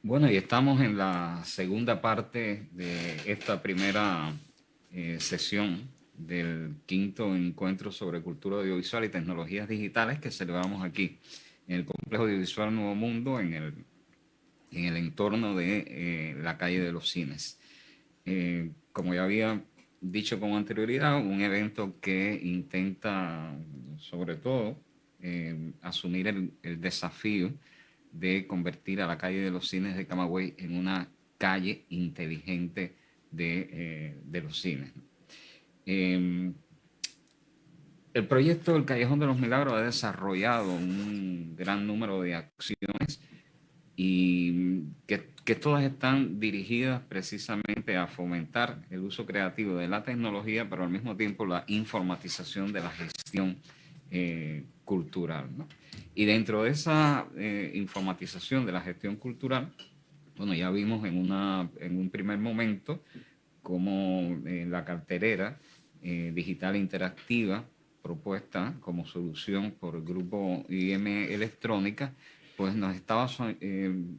Bueno, y estamos en la segunda parte de esta primera sesión del quinto encuentro sobre cultura audiovisual y tecnologías digitales que celebramos aquí en el Complejo Audiovisual Nuevo Mundo, en el entorno de la calle de los Cines. Como ya había dicho con anterioridad, un evento que intenta sobre todo asumir el desafío de convertir a la calle de los Cines de Camagüey en una calle inteligente de los cines. Eh, el proyecto del Callejón de los Milagros ha desarrollado un gran número de acciones y que todas están dirigidas precisamente a fomentar el uso creativo de la tecnología, pero al mismo tiempo la informatización de la gestión cultural, ¿no? Y dentro de esa informatización de la gestión cultural, bueno, ya vimos en un primer momento cómo la cartelera digital interactiva propuesta como solución por el grupo IM Electrónica, pues nos estaba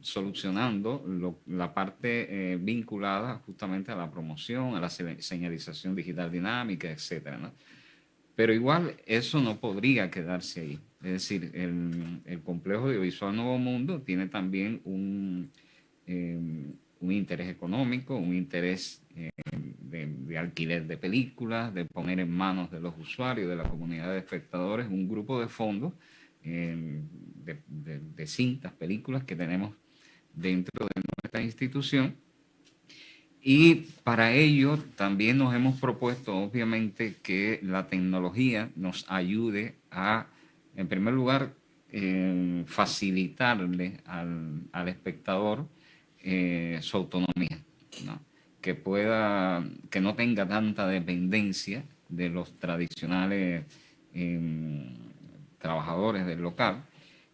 solucionando la parte vinculada justamente a la promoción, a la señalización digital dinámica, etcétera, ¿no? Pero igual eso no podría quedarse ahí. Es decir, el complejo audiovisual Nuevo Mundo tiene también un interés económico, un interés de alquiler de películas, de poner en manos de los usuarios, de la comunidad de espectadores, un grupo de fondos de cintas, películas que tenemos dentro de nuestra institución. Y para ello también nos hemos propuesto, obviamente, que la tecnología nos ayude a, en primer lugar, facilitarle al espectador su autonomía, ¿no? Que no tenga tanta dependencia de los tradicionales trabajadores del local.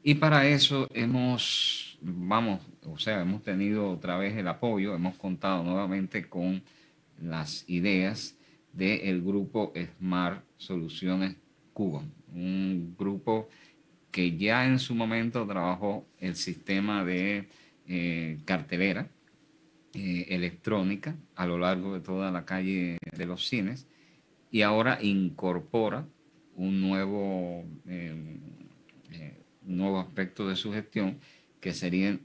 Y para eso hemos tenido otra vez el apoyo, hemos contado nuevamente con las ideas del grupo Smart Soluciones Cuba, un grupo que ya en su momento trabajó el sistema de cartelera electrónica a lo largo de toda la calle de los cines y ahora incorpora un nuevo aspecto de su gestión que sería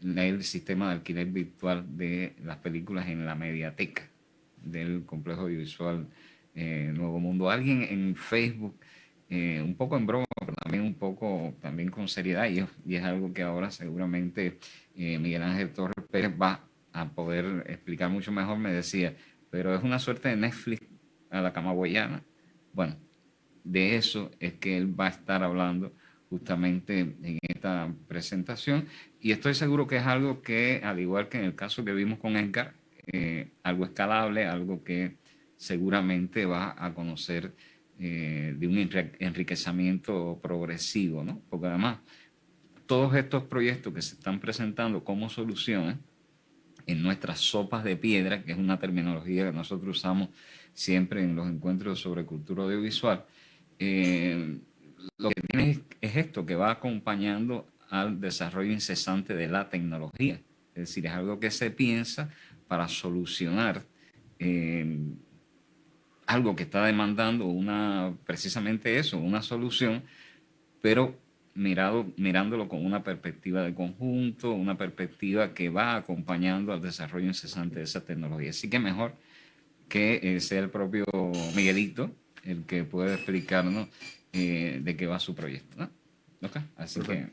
el sistema de alquiler virtual de las películas en la mediateca del complejo audiovisual Nuevo Mundo. Alguien en Facebook, un poco en broma, pero también un poco también con seriedad, y es algo que ahora seguramente Miguel Ángel Torres Pérez va a poder explicar mucho mejor, me decía, pero es una suerte de Netflix a la camagüeyana. Bueno, de eso es que él va a estar hablando justamente en esta presentación, y estoy seguro que es algo que, al igual que en el caso que vimos con Edgar, algo escalable, algo que seguramente va a conocer de un enriquecimiento progresivo, ¿no? Porque además todos estos proyectos que se están presentando como soluciones en nuestras sopas de piedra, que es una terminología que nosotros usamos siempre en los encuentros sobre cultura audiovisual, lo que tiene es esto, que va acompañando al desarrollo incesante de la tecnología. Es decir, es algo que se piensa para solucionar algo que está demandando precisamente eso, una solución, pero mirándolo con una perspectiva de conjunto, una perspectiva que va acompañando al desarrollo incesante de esa tecnología. Así que mejor que sea el propio Miguelito el que pueda explicarnos de qué va su proyecto, ¿no? ¿Okay? Así que...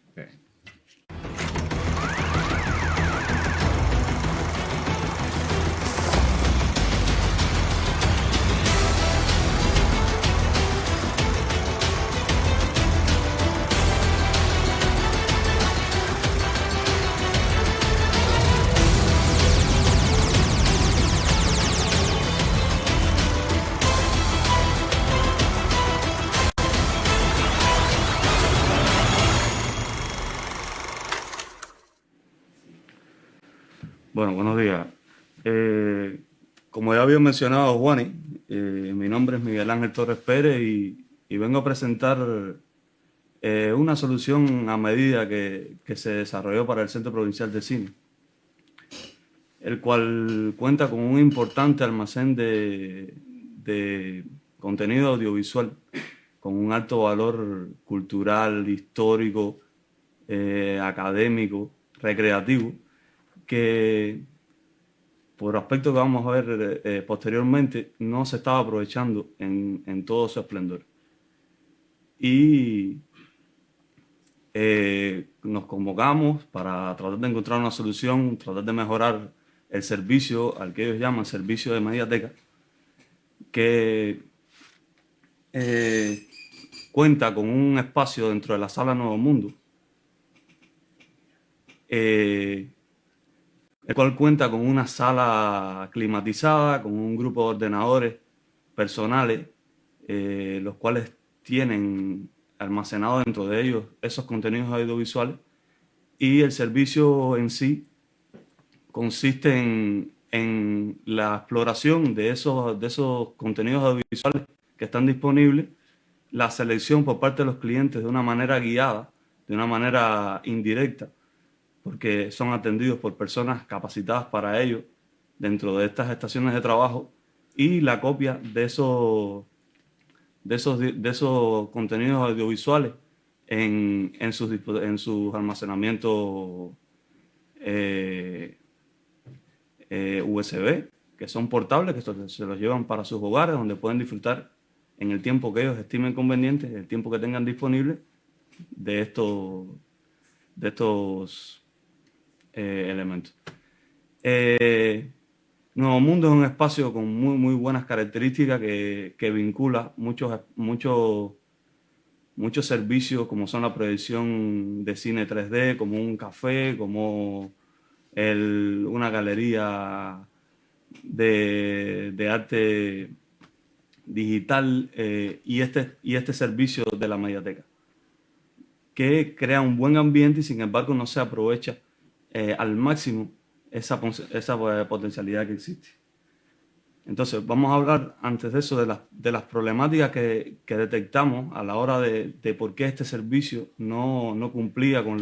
Bueno, buenos días. Como ya había mencionado Juani, mi nombre es Miguel Ángel Torres Pérez y vengo a presentar una solución a medida que se desarrolló para el Centro Provincial de Cine. el cual cuenta con un importante almacén de contenido audiovisual, con un alto valor cultural, histórico, académico, recreativo, que por aspectos que vamos a ver posteriormente, no se estaba aprovechando en todo su esplendor. Y nos convocamos para tratar de encontrar una solución, tratar de mejorar el servicio al que ellos llaman servicio de Mediateca, que cuenta con un espacio dentro de la sala Nuevo Mundo, el cual cuenta con una sala climatizada, con un grupo de ordenadores personales, los cuales tienen almacenado dentro de ellos esos contenidos audiovisuales, y el servicio en sí consiste en la exploración de esos contenidos audiovisuales que están disponibles, la selección por parte de los clientes de una manera guiada, de una manera indirecta, porque son atendidos por personas capacitadas para ello dentro de estas estaciones de trabajo, y la copia de esos contenidos audiovisuales en sus almacenamientos USB, que son portables, que se los llevan para sus hogares, donde pueden disfrutar en el tiempo que ellos estimen conveniente, el tiempo que tengan disponible, de estos elementos. Nuevo Mundo es un espacio con muy buenas características que vincula muchos servicios, como son la proyección de cine 3D, como un café, como una galería de arte digital, y este servicio de la Mediateca, que crea un buen ambiente y sin embargo no se aprovecha al máximo esa potencialidad que existe. Entonces, vamos a hablar antes de eso de las problemáticas que detectamos a la hora de por qué este servicio no cumplía con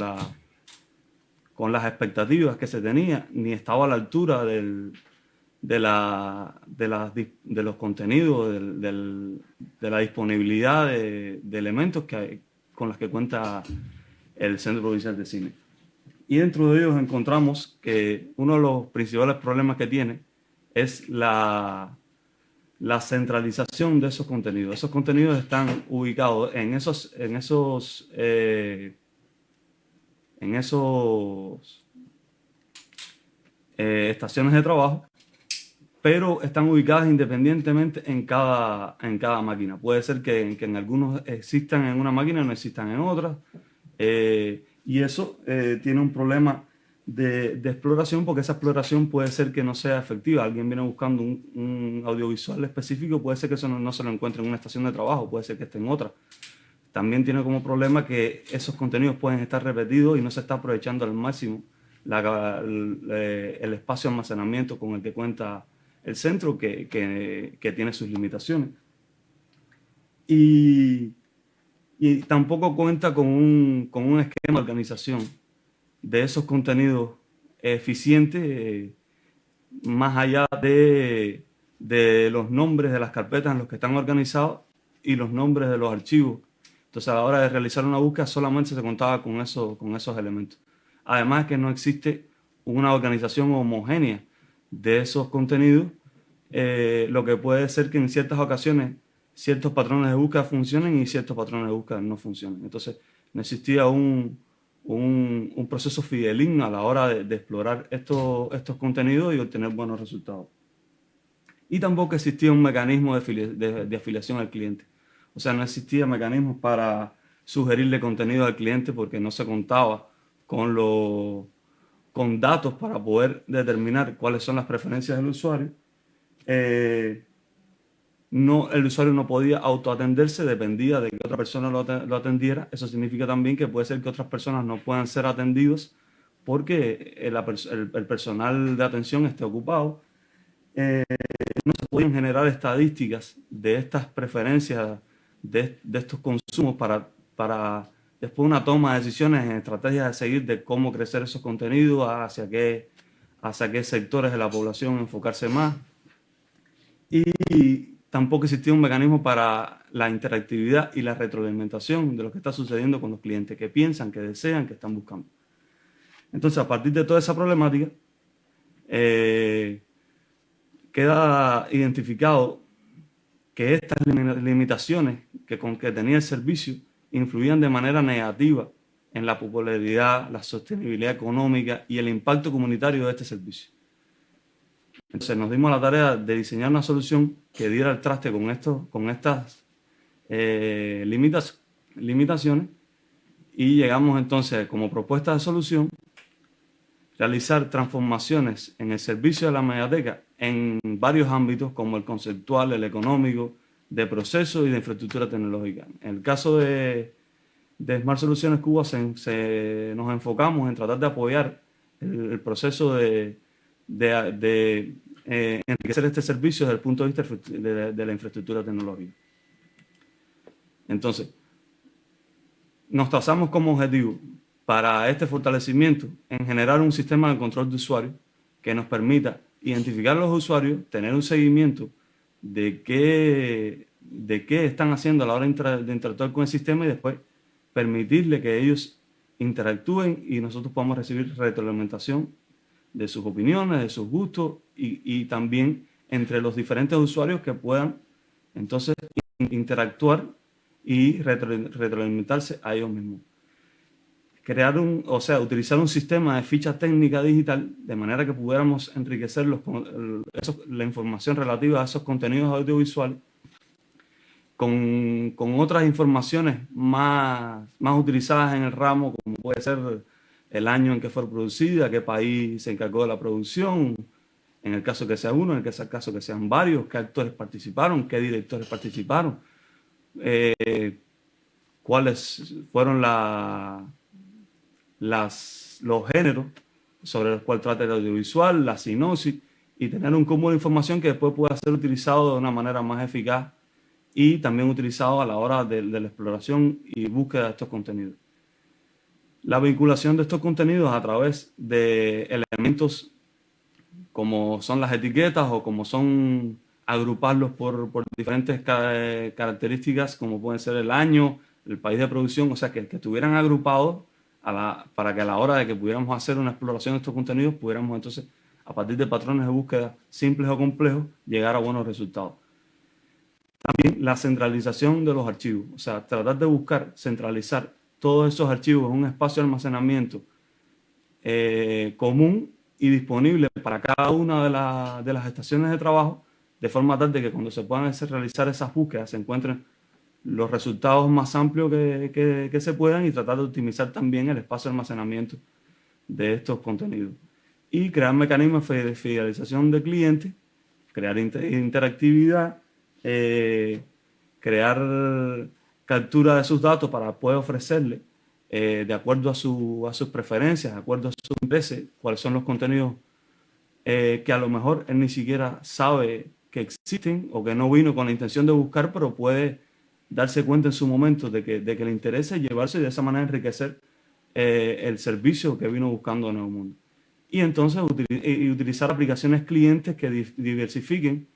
las expectativas que se tenía, ni estaba a la altura de los contenidos, de la disponibilidad de elementos con los que cuenta el Centro Provincial de Cine. Y dentro de ellos encontramos que uno de los principales problemas que tiene es la centralización de esos contenidos. Esos contenidos están ubicados en estaciones de trabajo, pero están ubicadas independientemente en cada máquina. Puede ser que en algunos existan en una máquina y no existan en otras. Y eso tiene un problema de exploración, porque esa exploración puede ser que no sea efectiva. Alguien viene buscando un audiovisual específico, puede ser que eso no se lo encuentre en una estación de trabajo, puede ser que esté en otra. También tiene como problema que esos contenidos pueden estar repetidos y no se está aprovechando al máximo el espacio de almacenamiento con el que cuenta el centro, que tiene sus limitaciones. Y tampoco cuenta con un esquema de organización de esos contenidos eficientes, más allá de los nombres de las carpetas en los que están organizados y los nombres de los archivos. Entonces, a la hora de realizar una búsqueda solamente se contaba con esos elementos. Además, que no existe una organización homogénea de esos contenidos, lo que puede ser que en ciertas ocasiones ciertos patrones de búsqueda funcionen y ciertos patrones de búsqueda no funcionen. Entonces, no existía un proceso fidedigno a la hora de explorar estos contenidos y obtener buenos resultados. Y tampoco existía un mecanismo de afiliación al cliente. O sea, no existía mecanismos para sugerirle contenido al cliente, porque no se contaba con datos para poder determinar cuáles son las preferencias del usuario. El usuario no podía autoatenderse, dependía de que otra persona lo atendiera. Eso significa también que puede ser que otras personas no puedan ser atendidos porque el personal de atención esté ocupado. No se podían generar estadísticas de estas preferencias, de estos consumos, para después una toma de decisiones en estrategias de seguir de cómo crecer esos contenidos, hacia qué hacia qué sectores de la población enfocarse más. Y tampoco existía un mecanismo para la interactividad y la retroalimentación de lo que está sucediendo con los clientes, que piensan, que desean, que están buscando. Entonces, a partir de toda esa problemática, queda identificado que estas limitaciones que tenía el servicio influían de manera negativa en la popularidad, la sostenibilidad económica y el impacto comunitario de este servicio. Entonces nos dimos la tarea de diseñar una solución que diera el traste con estas limitaciones, y llegamos entonces como propuesta de solución realizar transformaciones en el servicio de la Mediateca en varios ámbitos, como el conceptual, el económico, de proceso y de infraestructura tecnológica. En el caso de Smart Soluciones Cuba nos enfocamos en tratar de apoyar el proceso de enriquecer este servicio desde el punto de vista de la infraestructura tecnológica. Entonces, nos trazamos como objetivo para este fortalecimiento en generar un sistema de control de usuarios que nos permita identificar a los usuarios, tener un seguimiento de qué están haciendo a la hora de interactuar con el sistema, y después permitirle que ellos interactúen y nosotros podamos recibir retroalimentación de sus opiniones, de sus gustos, y también entre los diferentes usuarios que puedan entonces interactuar y retroalimentarse a ellos mismos. Utilizar un sistema de ficha técnica digital de manera que pudiéramos enriquecer la información relativa a esos contenidos audiovisuales con otras informaciones más utilizadas en el ramo, como puede ser el año en que fue producida, qué país se encargó de la producción, en el caso que sea uno, en el caso que sean varios, qué actores participaron, qué directores participaron, cuáles fueron los géneros sobre los cuales trata el audiovisual, la sinopsis, y tener un cúmulo de información que después pueda ser utilizado de una manera más eficaz y también utilizado a la hora de la exploración y búsqueda de estos contenidos. La vinculación de estos contenidos a través de elementos como son las etiquetas o como son agruparlos por diferentes características, como pueden ser el año, el país de producción, o sea, que estuvieran agrupados para que a la hora de que pudiéramos hacer una exploración de estos contenidos, pudiéramos entonces, a partir de patrones de búsqueda simples o complejos, llegar a buenos resultados. También la centralización de los archivos, o sea, tratar de buscar centralizar todos esos archivos en un espacio de almacenamiento común y disponible para cada una de las estaciones de trabajo, de forma tal de que cuando se puedan realizar esas búsquedas se encuentren los resultados más amplios que se puedan, y tratar de optimizar también el espacio de almacenamiento de estos contenidos. Y crear mecanismos de fidelización de clientes, crear interactividad, crear captura de sus datos para poder ofrecerle, de acuerdo a sus preferencias, de acuerdo a sus intereses, cuáles son los contenidos que a lo mejor él ni siquiera sabe que existen o que no vino con la intención de buscar, pero puede darse cuenta en su momento de que le interesa llevarse y de esa manera enriquecer el servicio que vino buscando en el mundo. Y entonces utilizar aplicaciones clientes que diversifiquen.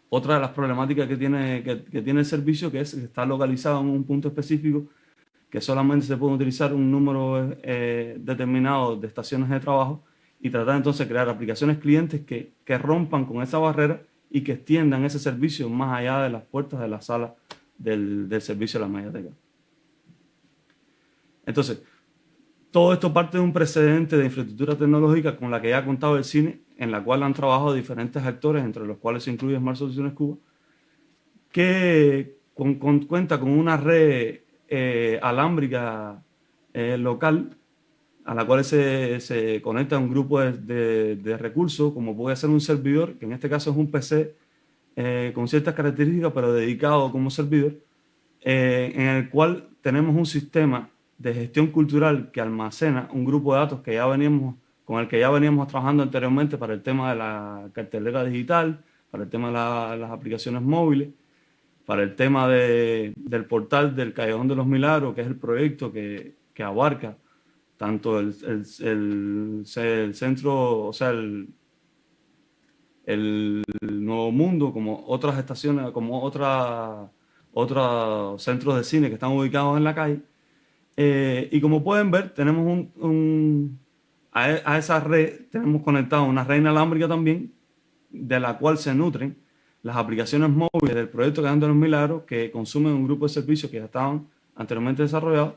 Otra de las problemáticas que tiene el servicio, que está localizado en un punto específico, que solamente se puede utilizar un número determinado de estaciones de trabajo, y tratar entonces de crear aplicaciones clientes que rompan con esa barrera y que extiendan ese servicio más allá de las puertas de la sala del servicio de la Mediateca. Entonces, todo esto parte de un precedente de infraestructura tecnológica con la que ya ha contado el cine, en la cual han trabajado diferentes actores, entre los cuales se incluye Smart Soluciones Cuba, que cuenta con una red alámbrica local, a la cual se conecta un grupo de recursos, como puede ser un servidor, que en este caso es un PC con ciertas características, pero dedicado como servidor, en el cual tenemos un sistema de gestión cultural que almacena un grupo de datos con el que ya veníamos trabajando anteriormente para el tema de la cartelera digital, para el tema de las aplicaciones móviles, para el tema del portal del Callejón de los Milagros, que es el proyecto que abarca tanto el centro, o sea, el Nuevo Mundo, como otras estaciones, como otros centros de cine que están ubicados en la calle. Y como pueden ver, tenemos a esa red tenemos conectado una red inalámbrica también, de la cual se nutren las aplicaciones móviles del proyecto Creando los Milagros, que consumen un grupo de servicios que ya estaban anteriormente desarrollados,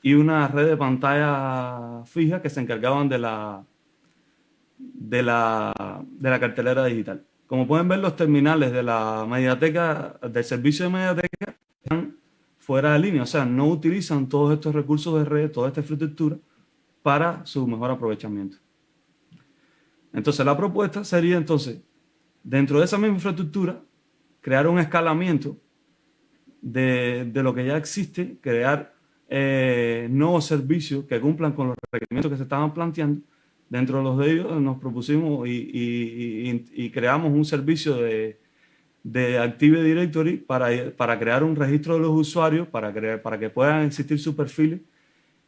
y una red de pantalla fija que se encargaban de la cartelera digital. Como pueden ver, los terminales de la mediateca, del servicio de mediateca, están fuera de línea, o sea, no utilizan todos estos recursos de red, toda esta infraestructura para su mejor aprovechamiento. Entonces, la propuesta sería, entonces, dentro de esa misma infraestructura, crear un escalamiento de lo que ya existe, crear nuevos servicios que cumplan con los requerimientos que se estaban planteando. Dentro de los de ellos nos propusimos y creamos un servicio de Active Directory para crear un registro de los usuarios, para que puedan existir sus perfiles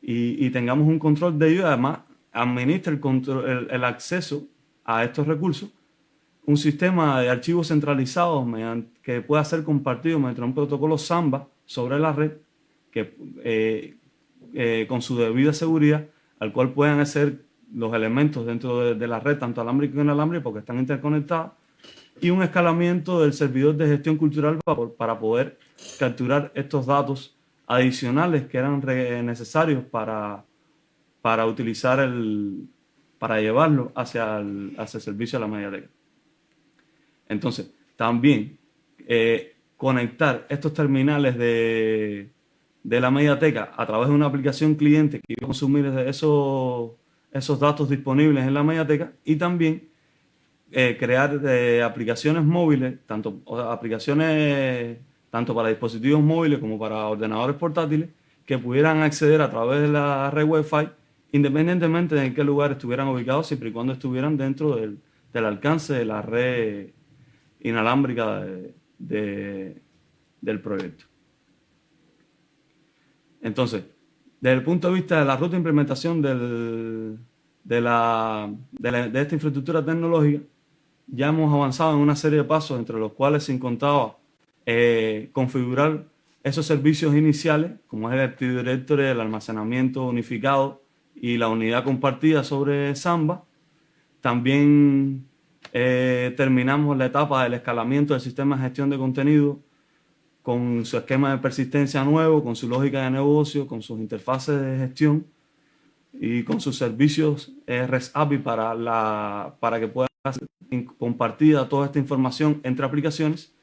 y tengamos un control de ellos. Además, administra el acceso a estos recursos, un sistema de archivos centralizados que pueda ser compartido mediante un protocolo Samba sobre la red, con su debida seguridad, al cual puedan acceder los elementos dentro de la red, tanto alámbrica como inalámbrica, porque están interconectadas, y un escalamiento del servidor de gestión cultural para poder capturar estos datos adicionales que eran necesarios para llevarlo hacia el servicio de la mediateca. Entonces, también conectar estos terminales de la mediateca a través de una aplicación cliente que iba a consumir esos datos disponibles en la mediateca, y también crear aplicaciones móviles, tanto para dispositivos móviles como para ordenadores portátiles, que pudieran acceder a través de la red Wi-Fi, independientemente de en qué lugar estuvieran ubicados, siempre y cuando estuvieran dentro del alcance de la red inalámbrica del proyecto. Entonces, desde el punto de vista de la ruta de implementación de esta infraestructura tecnológica, ya hemos avanzado en una serie de pasos, entre los cuales se encontraba configurar esos servicios iniciales, como es el Active Directory, el almacenamiento unificado y la unidad compartida sobre Samba. También terminamos la etapa del escalamiento del sistema de gestión de contenido con su esquema de persistencia nuevo, con su lógica de negocio, con sus interfaces de gestión y con sus servicios REST API para que pueda ser compartida toda esta información entre aplicaciones.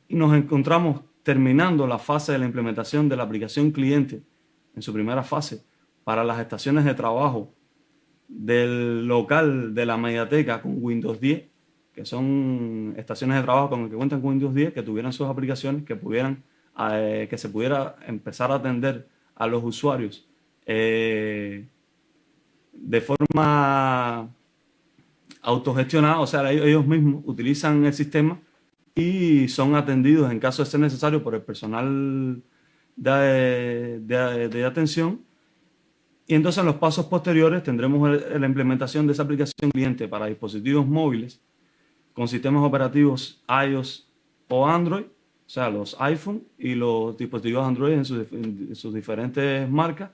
Y nos encontramos terminando la fase de la implementación de la aplicación cliente en su primera fase para las estaciones de trabajo del local de la mediateca con Windows 10, que son estaciones de trabajo con el que cuentan con Windows 10, que tuvieran sus aplicaciones, que se pudiera empezar a atender a los usuarios de forma autogestionada, o sea, ellos mismos utilizan el sistema y son atendidos en caso de ser necesario por el personal de atención. Y entonces en los pasos posteriores tendremos la implementación de esa aplicación cliente para dispositivos móviles con sistemas operativos iOS o Android, o sea, los iPhone y los dispositivos Android en sus diferentes marcas,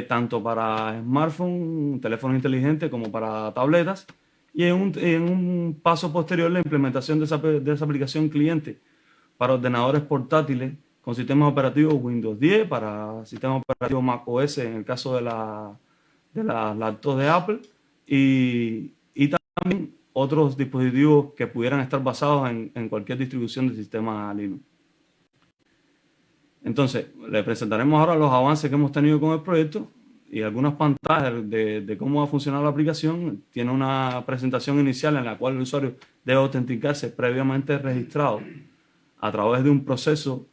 tanto para smartphone, teléfonos inteligentes, como para tabletas. Y en un paso posterior, la implementación de esa aplicación cliente para ordenadores portátiles con sistemas operativos Windows 10, para sistemas operativos Mac OS en el caso de las laptops de Apple, y también otros dispositivos que pudieran estar basados en cualquier distribución del sistema Linux. Entonces, le presentaremos ahora los avances que hemos tenido con el proyecto y algunas pantallas de cómo va a funcionar la aplicación. Tiene una presentación inicial en la cual el usuario debe autenticarse previamente registrado a través de un proceso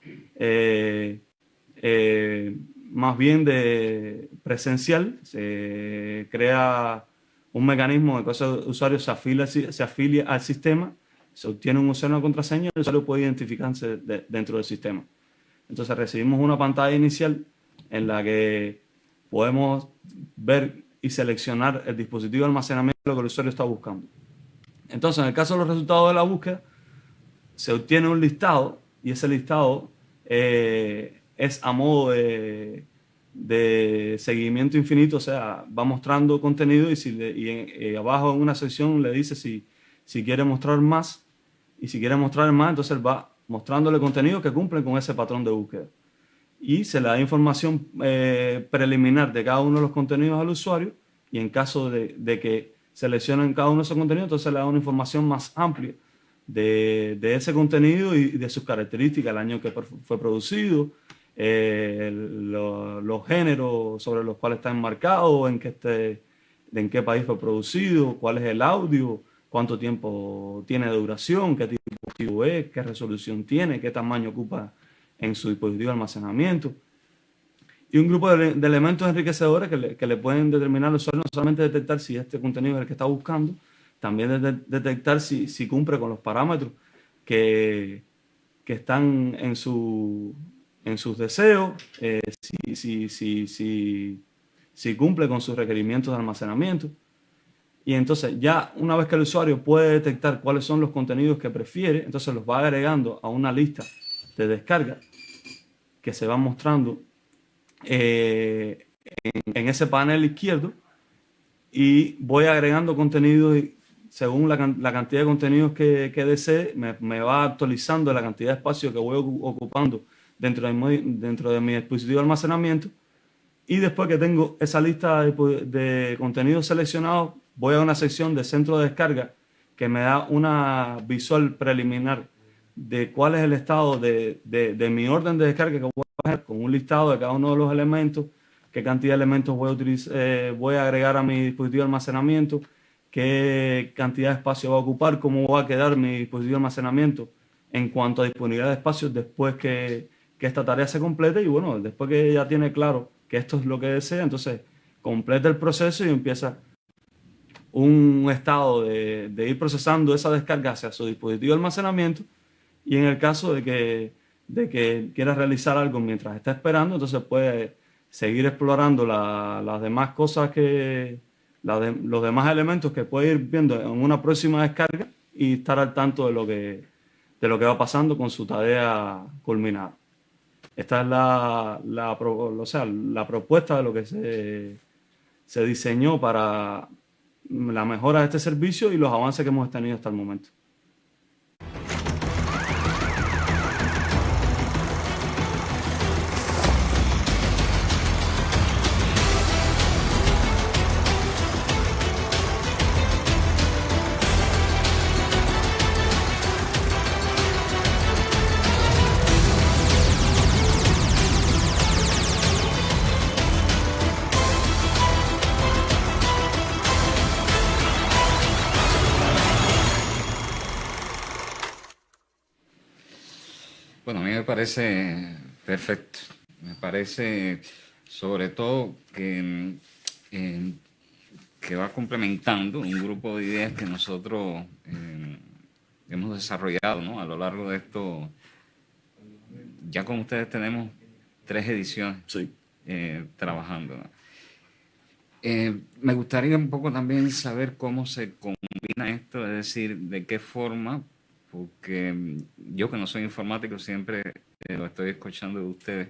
más bien de presencial. Se crea un mecanismo en que ese usuario se afilia al sistema, se obtiene un usuario y una contraseña, y el usuario puede identificarse dentro del sistema. Entonces recibimos una pantalla inicial en la que podemos ver y seleccionar el dispositivo de almacenamiento que el usuario está buscando. Entonces, en el caso de los resultados de la búsqueda, se obtiene un listado y ese listado es a modo de seguimiento infinito, o sea, va mostrando contenido y abajo en una sección le dice si quiere mostrar más, y si quiere mostrar más, entonces va mostrándole contenido que cumple con ese patrón de búsqueda. Y se le da información preliminar de cada uno de los contenidos al usuario, y en caso de que seleccionen cada uno de esos contenidos, entonces le da una información más amplia de ese contenido y de sus características, el año que fue producido, los géneros sobre los cuales está enmarcado, en en qué país fue producido, cuál es el audio, cuánto tiempo tiene de duración, qué tipo de dispositivo es, qué resolución tiene, qué tamaño ocupa en su dispositivo de almacenamiento. Y un grupo de elementos enriquecedores que le pueden determinar al usuario no solamente detectar si este contenido es el que está buscando, también detectar si cumple con los parámetros que están en sus deseos, si cumple con sus requerimientos de almacenamiento. Y entonces ya una vez que el usuario puede detectar cuáles son los contenidos que prefiere, entonces los va agregando a una lista de descarga que se va mostrando en ese panel izquierdo, y voy agregando contenidos y según la cantidad de contenidos que desee, me va actualizando la cantidad de espacio que voy ocupando dentro de mi dispositivo de almacenamiento. Y después que tengo esa lista de contenidos seleccionados, voy a una sección de centro de descarga que me da una visual preliminar de cuál es el estado de mi orden de descarga que voy a hacer, con un listado de cada uno de los elementos, qué cantidad de elementos voy a agregar a mi dispositivo de almacenamiento, qué cantidad de espacio va a ocupar, cómo va a quedar mi dispositivo de almacenamiento en cuanto a disponibilidad de espacio después que esta tarea se complete. Y bueno, después que ya tiene claro que esto es lo que desea, entonces completa el proceso y empieza un estado de ir procesando esa descarga hacia su dispositivo de almacenamiento. Y en el caso de que quiera realizar algo mientras está esperando, entonces puede seguir explorando las demás cosas los demás elementos que puede ir viendo en una próxima descarga y estar al tanto de lo que va pasando con su tarea culminada. Esta es la propuesta de lo que se diseñó para la mejora de este servicio y los avances que hemos tenido hasta el momento. Bueno, a mí me parece perfecto. Me parece sobre todo que va complementando un grupo de ideas que nosotros hemos desarrollado, ¿no? A lo largo de esto. Ya con ustedes tenemos 3 ediciones Sí. trabajando, ¿no? Me gustaría un poco también saber cómo se combina esto, es decir, de qué forma, porque yo que no soy informático siempre lo estoy escuchando de ustedes,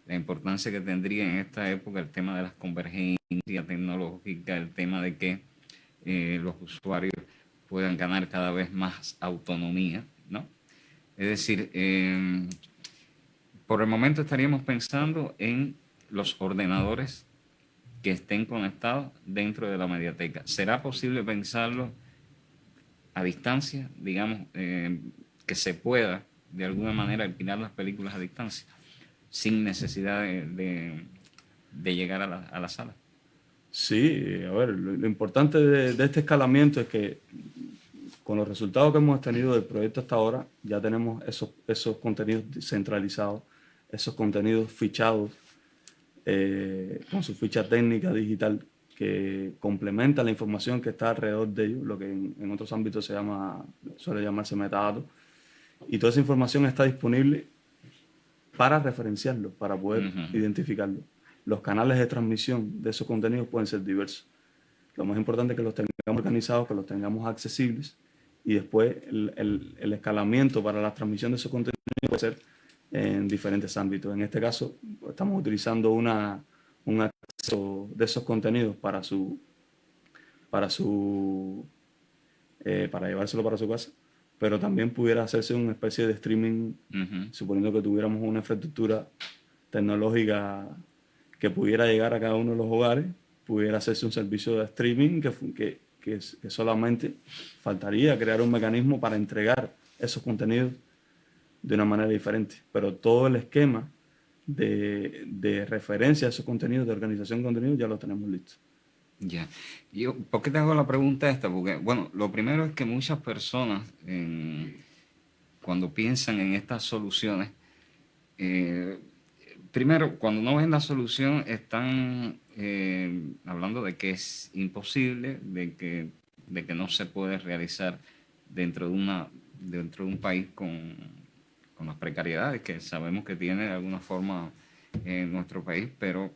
la importancia que tendría en esta época el tema de las convergencias tecnológicas, el tema de que los usuarios puedan ganar cada vez más autonomía, ¿no? Es decir, por el momento estaríamos pensando en los ordenadores que estén conectados dentro de la mediateca. ¿Será posible pensarlo a distancia, digamos, que se pueda de alguna manera alquilar las películas a distancia, sin necesidad de llegar a la sala? Sí, a ver, lo importante de este escalamiento es que con los resultados que hemos tenido del proyecto hasta ahora, ya tenemos esos contenidos centralizados, esos contenidos fichados con su ficha técnica digital que complementa la información que está alrededor de ellos, lo que en otros ámbitos suele llamarse metadatos. Y toda esa información está disponible para referenciarlo, para poder identificarlo. los canales de transmisión de esos contenidos pueden ser diversos. Lo más importante es que los tengamos organizados, que los tengamos accesibles, y después el escalamiento para la transmisión de esos contenidos puede ser en diferentes ámbitos. En este caso, estamos utilizando un acceso de esos contenidos para llevárselo para su casa, pero también pudiera hacerse una especie de streaming, suponiendo que tuviéramos una infraestructura tecnológica que pudiera llegar a cada uno de los hogares, pudiera hacerse un servicio de streaming que solamente faltaría crear un mecanismo para entregar esos contenidos de una manera diferente, pero todo el esquema de referencia a esos contenidos, de organización de contenidos, ya lo tenemos listo. Ya. ¿Por qué te hago la pregunta esta? Porque, bueno, lo primero es que muchas personas, cuando piensan en estas soluciones, primero, cuando no ven la solución, están hablando de que es imposible, de que no se puede realizar dentro de un país con las precariedades que sabemos que tiene de alguna forma nuestro país, pero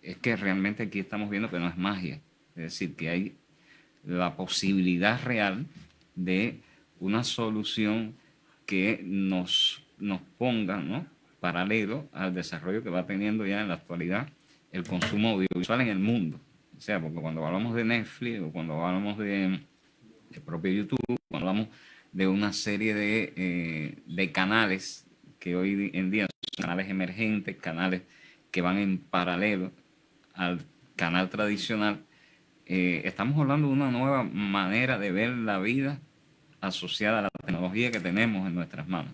es que realmente aquí estamos viendo que no es magia. Es decir, que hay la posibilidad real de una solución que nos ponga, ¿no?, paralelo al desarrollo que va teniendo ya en la actualidad el consumo audiovisual en el mundo. O sea, porque cuando hablamos de Netflix o cuando hablamos de propio YouTube, cuando hablamos de una serie de canales que hoy en día son canales emergentes, canales que van en paralelo al canal tradicional, estamos hablando de una nueva manera de ver la vida asociada a la tecnología que tenemos en nuestras manos.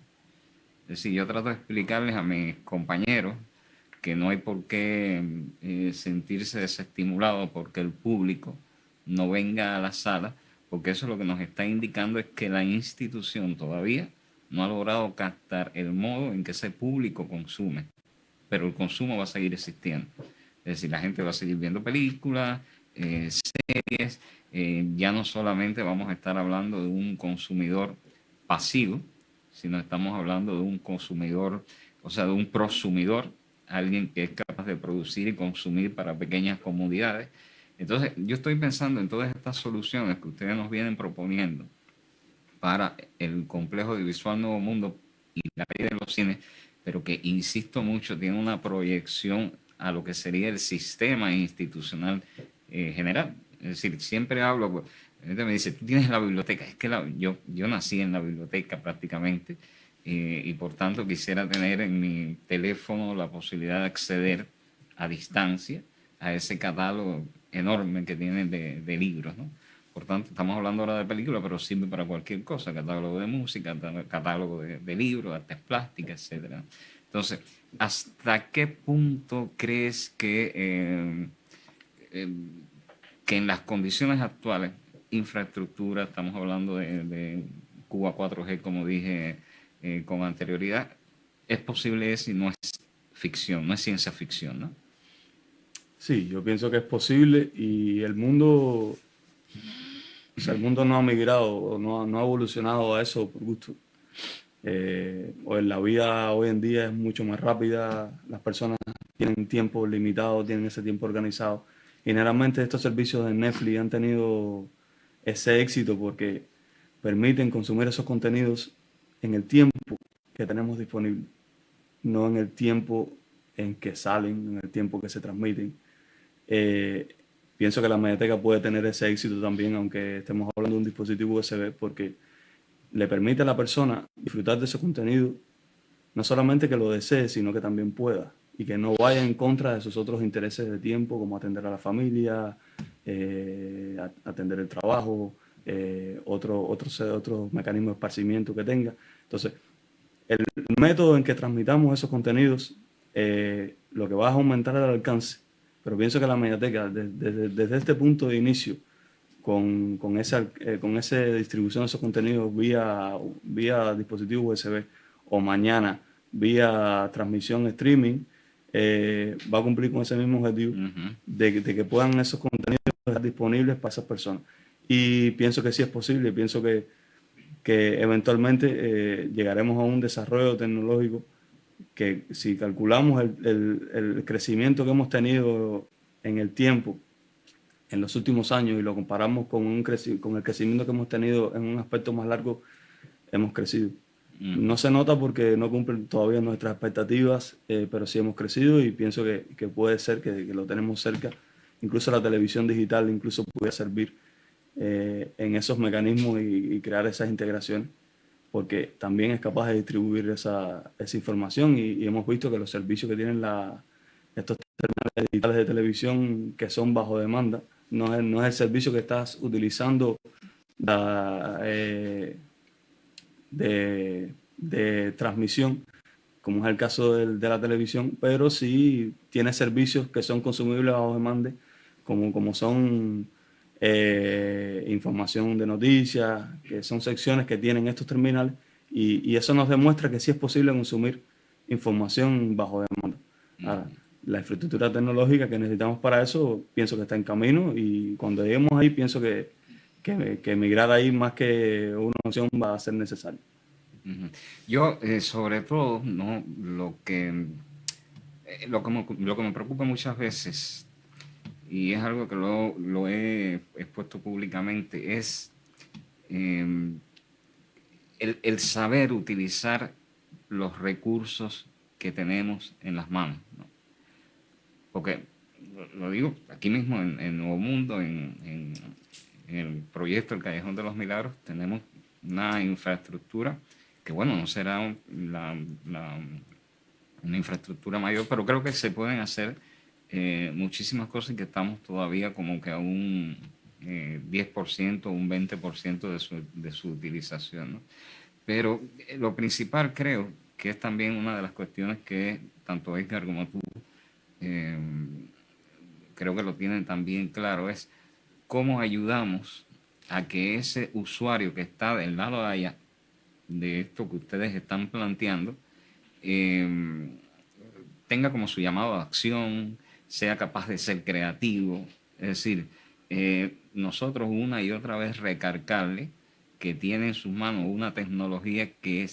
Es decir, yo trato de explicarles a mis compañeros que no hay por qué sentirse desestimulado porque el público no venga a la sala, porque eso lo que nos está indicando es que la institución todavía no ha logrado captar el modo en que ese público consume, pero el consumo va a seguir existiendo. Es decir, la gente va a seguir viendo películas, series, ya no solamente vamos a estar hablando de un consumidor pasivo, sino estamos hablando de un consumidor, o sea, de un prosumidor, alguien que es capaz de producir y consumir para pequeñas comunidades. Entonces, yo estoy pensando en todas estas soluciones que ustedes nos vienen proponiendo para el complejo audiovisual Nuevo Mundo y la ley de los cines, pero que, insisto mucho, tiene una proyección a lo que sería el sistema institucional general. Es decir, siempre hablo, pues, la gente me dice, tú tienes la biblioteca. Es que yo nací en la biblioteca prácticamente, y por tanto quisiera tener en mi teléfono la posibilidad de acceder a distancia a ese catálogo enorme que tienen de libros, ¿no? Por tanto, estamos hablando ahora de películas, pero sirve para cualquier cosa, catálogo de música, catálogo de libros, artes plásticas, etc. Entonces, ¿hasta qué punto crees que en las condiciones actuales, infraestructura, estamos hablando de Cuba 4G, como dije con anterioridad, es posible eso y no es ficción, no es ciencia ficción, ¿no? Sí, yo pienso que es posible y el mundo no ha migrado o no ha evolucionado a eso por gusto. La vida hoy en día es mucho más rápida, las personas tienen tiempo limitado, tienen ese tiempo organizado. Generalmente estos servicios de Netflix han tenido ese éxito porque permiten consumir esos contenidos en el tiempo que tenemos disponible, no en el tiempo en que salen, en el tiempo que se transmiten. Pienso que la Mediateca puede tener ese éxito también, aunque estemos hablando de un dispositivo USB, porque le permite a la persona disfrutar de ese contenido, no solamente que lo desee, sino que también pueda, y que no vaya en contra de sus otros intereses de tiempo, como atender a la familia, atender el trabajo, otros mecanismos de esparcimiento que tenga. Entonces, el método en que transmitamos esos contenidos, lo que va a aumentar el alcance, pero pienso que la Mediateca, desde este punto de inicio, con esa distribución de esos contenidos vía dispositivo USB o mañana vía transmisión streaming, va a cumplir con ese mismo objetivo de que puedan esos contenidos estar disponibles para esas personas. Y pienso que sí es posible, pienso que eventualmente llegaremos a un desarrollo tecnológico que si calculamos el crecimiento que hemos tenido en el tiempo, en los últimos años, y lo comparamos con, con el crecimiento que hemos tenido en un aspecto más largo, hemos crecido. No se nota porque no cumplen todavía nuestras expectativas, pero sí hemos crecido y pienso que puede ser que lo tenemos cerca. Incluso la televisión digital incluso puede servir en esos mecanismos y crear esas integraciones, porque también es capaz de distribuir esa información y hemos visto que los servicios que tienen estos terminales digitales de televisión que son bajo demanda, no es el servicio que estás utilizando la, de transmisión, como es el caso de la televisión, pero sí tiene servicios que son consumibles bajo demanda, como son información de noticias, que son secciones que tienen estos terminales, y eso nos demuestra que sí es posible consumir información bajo demanda. Ahora, la infraestructura tecnológica que necesitamos para eso, pienso que está en camino, y cuando lleguemos ahí, pienso que migrar ahí más que una opción va a ser necesario. Yo, sobre todo, ¿no? Lo que me preocupa muchas veces, y es algo que lo he expuesto públicamente, es eh, el saber utilizar los recursos que tenemos en las manos, ¿no? Porque, lo digo aquí mismo en Nuevo Mundo, en el proyecto El Callejón de los Milagros, tenemos una infraestructura que, bueno, no será una infraestructura mayor, pero creo que se pueden hacer muchísimas cosas y que estamos todavía como que a un 10%, un 20% de su utilización, ¿no? Pero lo principal creo que es también una de las cuestiones que tanto Edgar como tú eh, creo que lo tienen también claro, es cómo ayudamos a que ese usuario que está del lado de allá, de esto que ustedes están planteando, eh, tenga como su llamado a acción, sea capaz de ser creativo. Es decir, nosotros una y otra vez recargarle que tiene en sus manos una tecnología que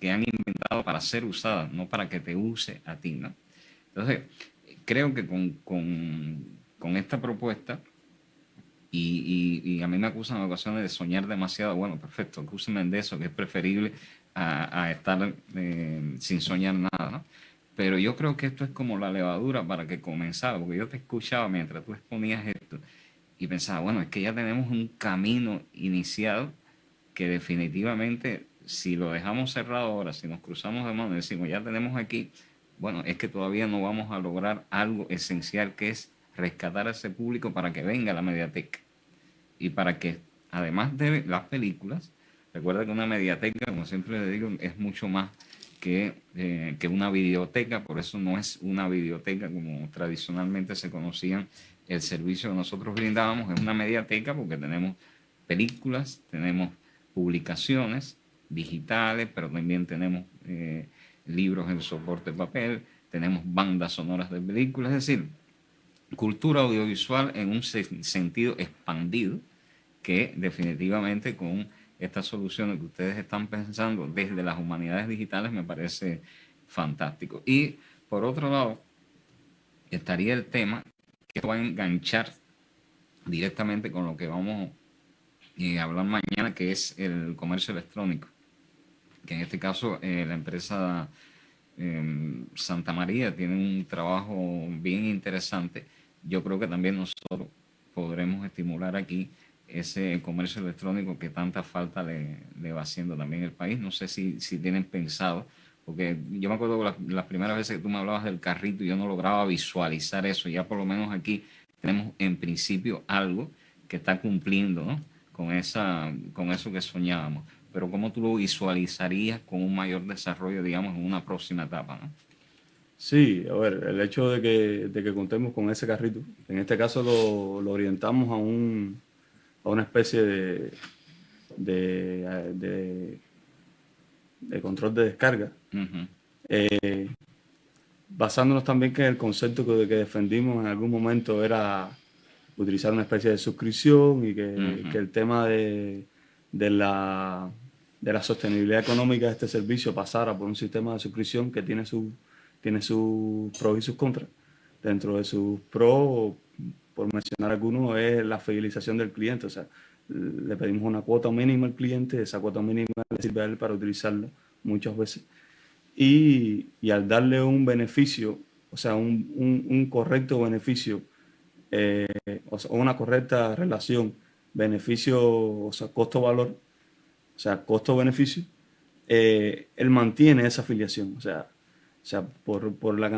han inventado para ser usada, no para que te use a ti, ¿no? Entonces, creo que con esta propuesta, y a mí me acusan en ocasiones de soñar demasiado, bueno, perfecto, acúsenme de eso, que es preferible a estar sin soñar nada, ¿no? Pero yo creo que esto es como la levadura para que comenzara, porque yo te escuchaba mientras tú exponías esto y pensaba, bueno, es que ya tenemos un camino iniciado que definitivamente, si lo dejamos cerrado ahora, si nos cruzamos de manos y decimos, ya tenemos aquí, bueno, es que todavía no vamos a lograr algo esencial, que es rescatar a ese público para que venga a la mediateca y para que, además de las películas, recuerda que una mediateca, como siempre le digo, es mucho más que una videoteca. Por eso no es una videoteca como tradicionalmente se conocían el servicio que nosotros brindábamos. Es una mediateca porque tenemos películas, tenemos publicaciones digitales, pero también tenemos libros en soporte de papel, tenemos bandas sonoras de películas, es decir, cultura audiovisual en un sentido expandido, que definitivamente con estas soluciones que ustedes están pensando desde las humanidades digitales me parece fantástico. Y por otro lado, estaría el tema que va a enganchar directamente con lo que vamos a hablar mañana, que es el comercio electrónico, que en este caso la empresa Santa María tiene un trabajo bien interesante. Yo creo que también nosotros podremos estimular aquí ese comercio electrónico que tanta falta le va haciendo también el país. No sé si tienen pensado, porque yo me acuerdo las primeras veces que tú me hablabas del carrito y yo no lograba visualizar eso. Ya por lo menos aquí tenemos en principio algo que está cumpliendo, ¿no? Con eso que soñábamos. Pero ¿cómo tú lo visualizarías con un mayor desarrollo, digamos, en una próxima etapa, ¿no? Sí, a ver, el hecho de que contemos con ese carrito, en este caso lo orientamos a una especie de, de- de control de descarga, Ujú, basándonos también que el concepto que defendimos en algún momento era utilizar una especie de suscripción y que ujú, el tema de la de la sostenibilidad económica de este servicio pasara por un sistema de suscripción que tiene sus pros y sus contras. Dentro de sus pros, por mencionar algunos, es la fidelización del cliente. O sea, le pedimos una cuota mínima al cliente, esa cuota mínima le sirve a él para utilizarlo muchas veces. Y al darle un beneficio, o sea, un correcto beneficio, o sea, una correcta relación beneficio, o sea, costo-valor, o sea, costo-beneficio, él mantiene esa afiliación. O sea por la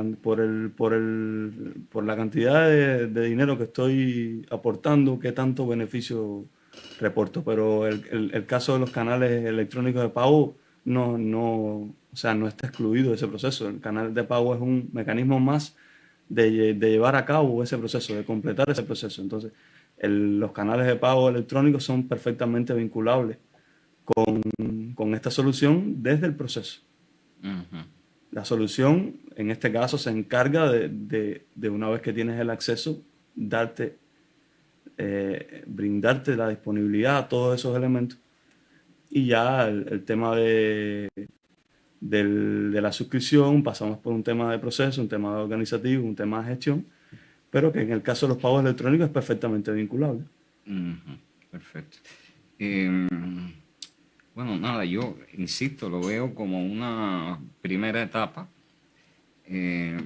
cantidad de dinero que estoy aportando, qué tanto beneficio reporto. Pero el caso de los canales electrónicos de pago o sea, no está excluido de ese proceso. El canal de pago es un mecanismo más de llevar a cabo ese proceso, de completar ese proceso. Entonces, los canales de pago electrónicos son perfectamente vinculables con esta solución desde el proceso. Ujú. La solución, en este caso, se encarga de una vez que tienes el acceso, brindarte la disponibilidad a todos esos elementos. Y ya el tema de la suscripción, pasamos por un tema de proceso, un tema organizativo, un tema de gestión, pero que en el caso de los pagos electrónicos es perfectamente vinculable. Ujú. Perfecto. Em, bueno, nada, yo insisto, lo veo como una primera etapa eh,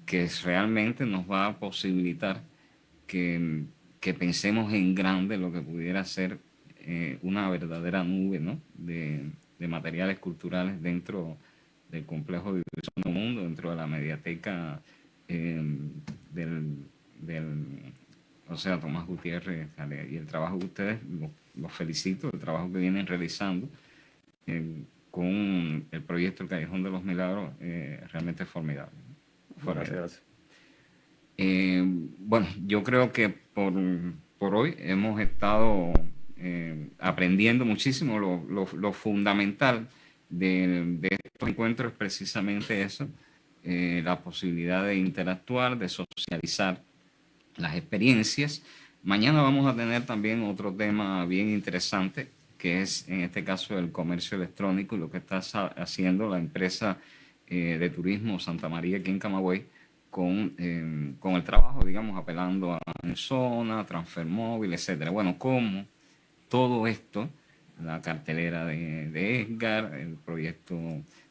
que realmente nos va a posibilitar que, que pensemos en grande lo que pudiera ser una verdadera nube, ¿no? de materiales culturales dentro del complejo audiovisual del mundo, dentro de la mediateca eh, del, del, o sea, Tomás Gutiérrez y el trabajo que ustedes, los felicito, el trabajo que vienen realizando con el proyecto El Callejón de los Milagros, realmente es formidable. Gracias, gracias. Bueno, yo creo que por hoy hemos estado aprendiendo muchísimo. Lo fundamental de estos encuentros es precisamente eso, la posibilidad de interactuar, de socializar las experiencias. Mañana vamos a tener también otro tema bien interesante, que es en este caso el comercio electrónico y lo que está haciendo la empresa de turismo Santa María aquí en Camagüey con el trabajo, digamos, apelando a zona, transfer móvil, etcétera. Bueno, cómo todo esto, la cartelera de Edgar, el proyecto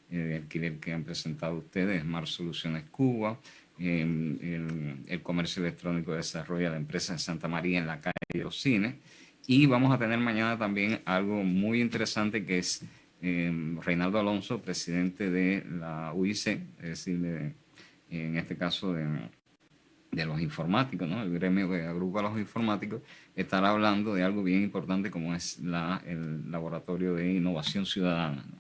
de alquiler que han presentado ustedes, Smart Soluciones Cuba, el comercio electrónico desarrolla la empresa de Santa María en la calle de los cines. Y vamos a tener mañana también algo muy interesante que es Reinaldo Alonso, presidente de la UIC, es decir, en este caso de los informáticos, ¿no? El gremio que agrupa a los informáticos, estará hablando de algo bien importante como es el Laboratorio de Innovación Ciudadana, ¿no?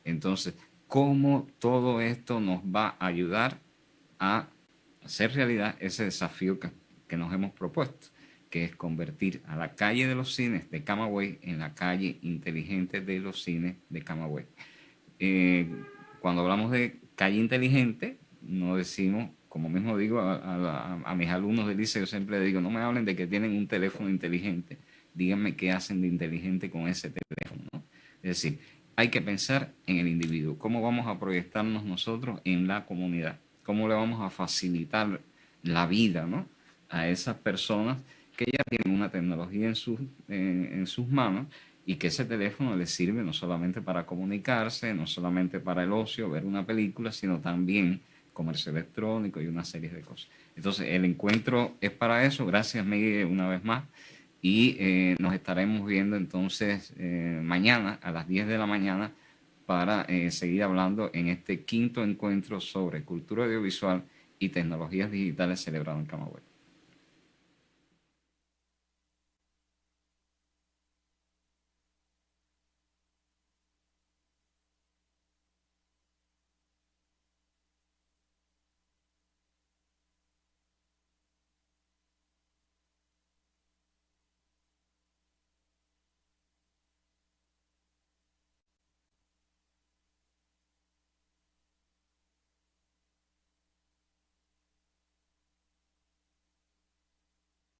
Entonces, ¿cómo todo esto nos va a ayudar a hacer realidad ese desafío que nos hemos propuesto, que es convertir a la calle de los cines de Camagüey en la calle inteligente de los cines de Camagüey? Eh, Cuando hablamos de calle inteligente, no decimos, como mismo digo a mis alumnos del liceo, yo siempre digo, no me hablen de que tienen un teléfono inteligente, díganme qué hacen de inteligente con ese teléfono, ¿no? Es decir, hay que pensar en el individuo, cómo vamos a proyectarnos nosotros en la comunidad, cómo le vamos a facilitar la vida, ¿no? A esas personas que ya tienen una tecnología en sus manos y que ese teléfono les sirve no solamente para comunicarse, no solamente para el ocio, ver una película, sino también comercio electrónico y una serie de cosas. Entonces, el encuentro es para eso. Gracias, Miguel, una vez más. Y nos estaremos viendo entonces mañana a las 10 de la mañana para seguir hablando en este quinto encuentro sobre cultura audiovisual y tecnologías digitales celebrado en Camagüey.